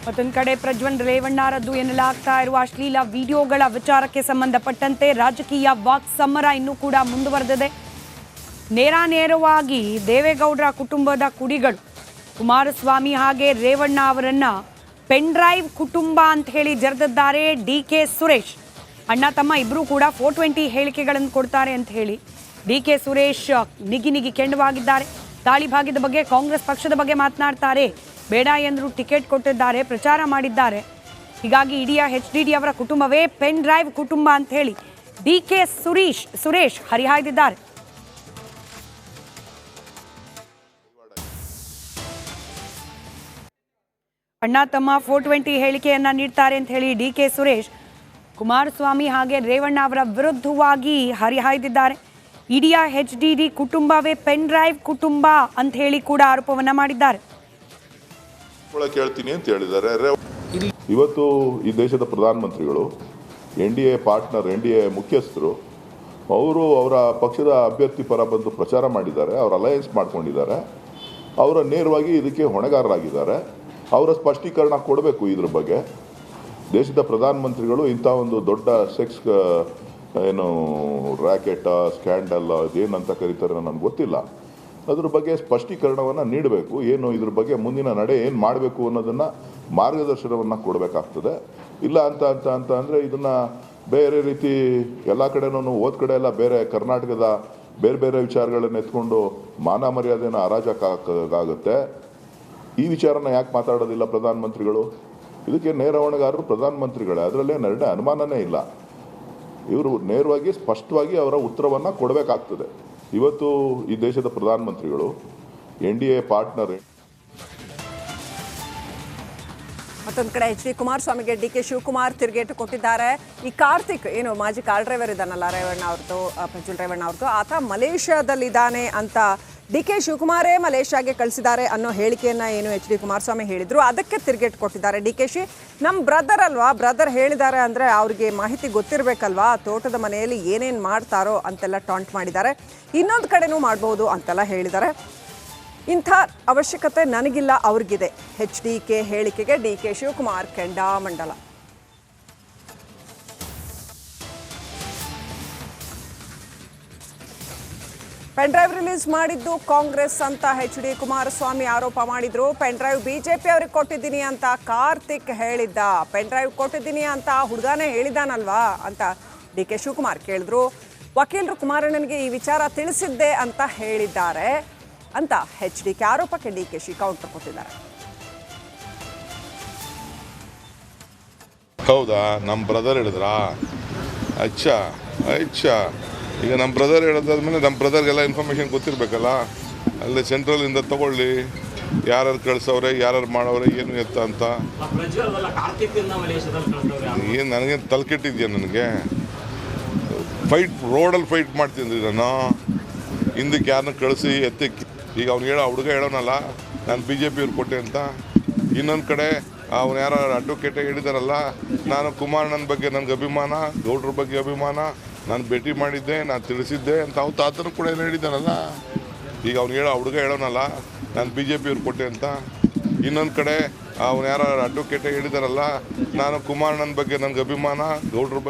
ಮತ್ತೊಂದು ಕಡೆ ಪ್ರಜ್ವಲ್ ರೇವಣ್ಣರದ್ದು ಎನ್ನಲಾಗ್ತಾ ಇರುವ ಅಶ್ಲೀಲ ವಿಡಿಯೋಗಳ ವಿಚಾರಕ್ಕೆ ಸಂಬಂಧಪಟ್ಟಂತೆ ರಾಜಕೀಯ ವಾಕ್ ಸಮರ ಇನ್ನೂ ಕೂಡ ಮುಂದುವರೆದಿದೆ. ನೇರವಾಗಿ ದೇವೇಗೌಡರ ಕುಟುಂಬದ ಕುಡಿಗಳು ಕುಮಾರಸ್ವಾಮಿ ಹಾಗೆ ರೇವಣ್ಣ ಅವರನ್ನ ಪೆನ್ ಡ್ರೈವ್ ಕುಟುಂಬ ಅಂತ ಹೇಳಿ ಜರೆದಿದ್ದಾರೆ. ಡಿ.ಕೆ. ಸುರೇಶ್ ಅಣ್ಣ ತಮ್ಮ ಇಬ್ಬರೂ ಕೂಡ 420 ಹೇಳಿಕೆಗಳನ್ನು ಕೊಡ್ತಾರೆ ಅಂತ ಹೇಳಿ ಡಿ.ಕೆ. ಸುರೇಶ್ ನಿಗಿ ಕೆಂಡವಾಗಿದ್ದಾರೆ. ತಾಳಿ ಭಾಗ್ಯದ ಬಗ್ಗೆ ಕಾಂಗ್ರೆಸ್ ಪಕ್ಷದ ಬಗ್ಗೆ ಮಾತನಾಡ್ತಾರೆ. ಬೇಡ ಎಂದ್ರು ಟಿಕೆಟ್ ಕೊಟ್ಟಿದ್ದಾರೆ, ಪ್ರಚಾರ ಮಾಡಿದ್ದಾರೆ. ಹೀಗಾಗಿ ಇಡೀ HDD ಅವರ ಕುಟುಂಬವೇ ಪೆನ್ ಡ್ರೈವ್ ಕುಟುಂಬ ಅಂತ ಹೇಳಿ ಡಿ.ಕೆ. ಸುರೇಶ್ ಹರಿಹಾಯ್ದಿದ್ದಾರೆ. ಅಣ್ಣ ತಮ್ಮ 420 ಹೇಳಿಕೆಯನ್ನ ನೀಡ್ತಾರೆ ಅಂತ ಹೇಳಿ ಡಿ.ಕೆ. ಸುರೇಶ್ ಕುಮಾರಸ್ವಾಮಿ ಹಾಗೆ ರೇವಣ್ಣ ಅವರ ವಿರುದ್ಧವಾಗಿ ಹರಿಹಾಯ್ದಿದ್ದಾರೆ. ಇಡೀ HDD ಕುಟುಂಬವೇ ಪೆನ್ ಡ್ರೈವ್ ಕುಟುಂಬ ಅಂತ ಹೇಳಿ ಕೂಡ ಆರೋಪವನ್ನ ಮಾಡಿದ್ದಾರೆ. ಕೇಳ್ತೀನಿ ಅಂತ ಹೇಳಿದ್ದಾರೆ. ಇವತ್ತು ಈ ದೇಶದ ಪ್ರಧಾನಮಂತ್ರಿಗಳು NDA ಪಾರ್ಟ್ನರ್, NDA ಮುಖ್ಯಸ್ಥರು, ಅವರು ಅವರ ಪಕ್ಷದ ಅಭ್ಯರ್ಥಿ ಪರ ಬಂದು ಪ್ರಚಾರ ಮಾಡಿದ್ದಾರೆ, ಅವರ ಅಲಯನ್ಸ್ ಮಾಡ್ಕೊಂಡಿದ್ದಾರೆ, ಅವರ ನೇರವಾಗಿ ಇದಕ್ಕೆ ಹೊಣೆಗಾರರಾಗಿದ್ದಾರೆ. ಅವರ ಸ್ಪಷ್ಟೀಕರಣ ಕೊಡಬೇಕು ಇದ್ರ ಬಗ್ಗೆ. ದೇಶದ ಪ್ರಧಾನಮಂತ್ರಿಗಳು ಇಂಥ ಒಂದು ದೊಡ್ಡ ಸೆಕ್ಸ್ ಏನು ರ್ಯಾಕೆಟ್ ಸ್ಕ್ಯಾಂಡಲ್ ಅದೇನಂತ ಕರೀತಾರೆ ನನಗೆ ಗೊತ್ತಿಲ್ಲ, ಅದ್ರ ಬಗ್ಗೆ ಸ್ಪಷ್ಟೀಕರಣವನ್ನು ನೀಡಬೇಕು. ಏನು ಇದ್ರ ಬಗ್ಗೆ ಮುಂದಿನ ನಡೆ ಏನು ಮಾಡಬೇಕು ಅನ್ನೋದನ್ನು ಮಾರ್ಗದರ್ಶನವನ್ನು ಕೊಡಬೇಕಾಗ್ತದೆ. ಇಲ್ಲ ಅಂತ ಅಂದರೆ ಇದನ್ನು ಬೇರೆ ರೀತಿ ಎಲ್ಲ ಕಡೆನೂ ಓದ್ ಕಡೆ ಎಲ್ಲ ಬೇರೆ ಕರ್ನಾಟಕದ ಬೇರೆ ವಿಚಾರಗಳನ್ನು ಎತ್ಕೊಂಡು ಮಾನ ಮರ್ಯಾದೆನ ಹರಾಜಕ್ಕಾಗುತ್ತೆ. ಈ ವಿಚಾರನ ಯಾಕೆ ಮಾತಾಡೋದಿಲ್ಲ ಪ್ರಧಾನಮಂತ್ರಿಗಳು? ಇದಕ್ಕೆ ನೇರ ಹೊಣೆಗಾರರು ಪ್ರಧಾನಮಂತ್ರಿಗಳೇ, ಅದರಲ್ಲೇ ಅನುಮಾನನೇ ಇಲ್ಲ. ಇವರು ನೇರವಾಗಿ ಸ್ಪಷ್ಟವಾಗಿ ಅವರ ಉತ್ತರವನ್ನು ಕೊಡಬೇಕಾಗ್ತದೆ. ಇವತ್ತು ಈ ದೇಶದ ಪ್ರಧಾನಮಂತ್ರಿಗಳು NDA ಪಾರ್ಟ್ನರ್. ಮತ್ತೊಂದು ಕಡೆ HD ಕುಮಾರಸ್ವಾಮಿಗೆ ಡಿ.ಕೆ. ಶಿವಕುಮಾರ್ ತಿರುಗೇಟು ಕೊಟ್ಟಿದ್ದಾರೆ. ಈ ಕಾರ್ತಿಕ್ ಏನು ಮಾಜಿ ಕಾರ್ ಡ್ರೈವರ್ ಇದ್ದಾನಲ್ಲ ರೇವಣ್ಣ ಅವ್ರದ್ದು, ಪ್ರಜ್ವಲ್ ರೇವಣ್ಣ ಅವ್ರದ್ದು, ಆತ ಮಲೇಷ್ಯಾದಲ್ಲಿದ್ದಾನೆ ಅಂತ ಡಿ.ಕೆ. ಶಿವಕುಮಾರೇ ಮಲೇಷ್ಯಾಗೆ ಕಳಿಸಿದ್ದಾರೆ ಅನ್ನೋ ಹೇಳಿಕೆಯನ್ನ ಏನು HD ಕುಮಾರಸ್ವಾಮಿ ಹೇಳಿದ್ರು, ಅದಕ್ಕೆ ತಿರುಗೇಟು ಕೊಟ್ಟಿದ್ದಾರೆ ಡಿ.ಕೆ. ನಮ್ಮ ಬ್ರದರ್ ಅಲ್ವಾ, ಬ್ರದರ್ ಹೇಳಿದ್ದಾರೆ ಅಂದರೆ ಅವ್ರಿಗೆ ಮಾಹಿತಿ ಗೊತ್ತಿರಬೇಕಲ್ವಾ, ತೋಟದ ಮನೆಯಲ್ಲಿ ಏನೇನು ಮಾಡ್ತಾರೋ ಅಂತೆಲ್ಲ ಟಾಂಟ್ ಮಾಡಿದ್ದಾರೆ. ಇನ್ನೊಂದು ಕಡೆನೂ ಮಾಡ್ಬೋದು ಅಂತೆಲ್ಲ ಹೇಳಿದ್ದಾರೆ. ಇಂಥ ಅವಶ್ಯಕತೆ ನನಗಿಲ್ಲ, ಅವ್ರಿಗಿದೆ. HDK ಹೇಳಿಕೆಗೆ ಡಿ.ಕೆ. ಶಿವಕುಮಾರ್ ಕೆಂಡಾಮಂಡಲ. ಪೆನ್ ಡ್ರೈವ್ ರಿಲೀಸ್ ಮಾಡಿದ್ದು ಕಾಂಗ್ರೆಸ್ ಅಂತ HD ಕುಮಾರಸ್ವಾಮಿ ಆರೋಪ ಮಾಡಿದ್ರು. ಪೆನ್ ಡ್ರೈವ್ BJP ಅವ್ರಿಗೆ ಕೊಟ್ಟಿದ್ದೀನಿ ಅಂತ ಕಾರ್ತಿಕ್ ಹೇಳಿದ್ದ. ಪೆನ್ ಡ್ರೈವ್ ಕೊಟ್ಟಿದ್ದೀನಿ ಅಂತ ಹುಡುಗನೇ ಹೇಳಿದಾನಲ್ವಾ ಅಂತ ಡಿ.ಕೆ. ಶಿವಕುಮಾರ್ ಕೇಳಿದ್ರು. ವಕೀಲರು ಕುಮಾರಣ್ಣನಿಗೆ ಈ ವಿಚಾರ ತಿಳಿಸಿದ್ದೆ ಅಂತ ಹೇಳಿದ್ದಾರೆ ಅಂತ HDK ಆರೋಪಕ್ಕೆ ಡಿ.ಕೆ. ಕೌಂಟರ್ ಕೊಟ್ಟಿದ್ದಾರೆ. ಹೌದಾ, ನಮ್ಮ ಬ್ರದರ್ ಹೇಳಿದ್ರಾ? ಅಚ್ಚಾ ಈಗ ನಮ್ಮ ಬ್ರದರ್ ಹೇಳೋದಾದ್ಮೇಲೆ ನಮ್ಮ ಬ್ರದರ್ಗೆಲ್ಲ ಇನ್ಫಾರ್ಮೇಷನ್ ಗೊತ್ತಿರಬೇಕಲ್ಲ. ಅಲ್ಲೇ ಸೆಂಟ್ರಲಿಂದ ತಗೊಳ್ಳಿ, ಯಾರು ಕಳ್ಸವ್ರೆ, ಯಾರು ಮಾಡವ್ರೆ, ಏನು ಎತ್ತ ಅಂತ. ಏನು ನನಗೇನು ತಲೆಕೆಟ್ಟಿದ್ಯಾ? ನನಗೆ ರೋಡಲ್ಲಿ ಫೈಟ್ ಮಾಡ್ತೀನಿ ನಾನು. ಹಿಂದಕ್ಕೆ ಯಾರನ್ನ ಕಳಿಸಿ ಎತ್ತಕ್ಕೆ. ಈಗ ಅವ್ನು ಹುಡುಗ ಹೇಳೋನಲ್ಲ ನಾನು BJP ಅವ್ರು ಕೊಟ್ಟೆ ಅಂತ. ಇನ್ನೊಂದು ಕಡೆ ಅವ್ನು ಯಾರು ಅಡ್ವೊಕೇಟ್ ಹೇಳಿದಾರಲ್ಲ, ನಾನು ಕುಮಾರಣ್ಣನ ಬಗ್ಗೆ ನನಗೆ ಅಭಿಮಾನ, ಗೌಡ್ರ ಬಗ್ಗೆ ಅಭಿಮಾನ, ನಾನು ಭೇಟಿ ಮಾಡಿದ್ದೆ, ನಾನು ತಿಳಿಸಿದ್ದೆ ಅಂತ ಅವ್ರು ತಾತನ ಕೂಡ ಏನು ಹೇಳಿದ್ದಾನಲ್ಲ. ಈಗ ಅವ್ನು ಹುಡುಗ ಹೇಳೋನಲ್ಲ ನಾನು BJP ಅವ್ರು ಕೊಟ್ಟೆ ಅಂತ. ಇನ್ನೊಂದು ಕಡೆ ಅವ್ನು ಯಾರು ಅಡ್ವೊಕೇಟ್ ಹೇಳಿದಾರಲ್ಲ, ನಾನು ಕುಮಾರಣ್ಣನ ಬಗ್ಗೆ ನನಗೆ ಅಭಿಮಾನ, ಗೌಡ್ರ ಬಗ್ಗೆ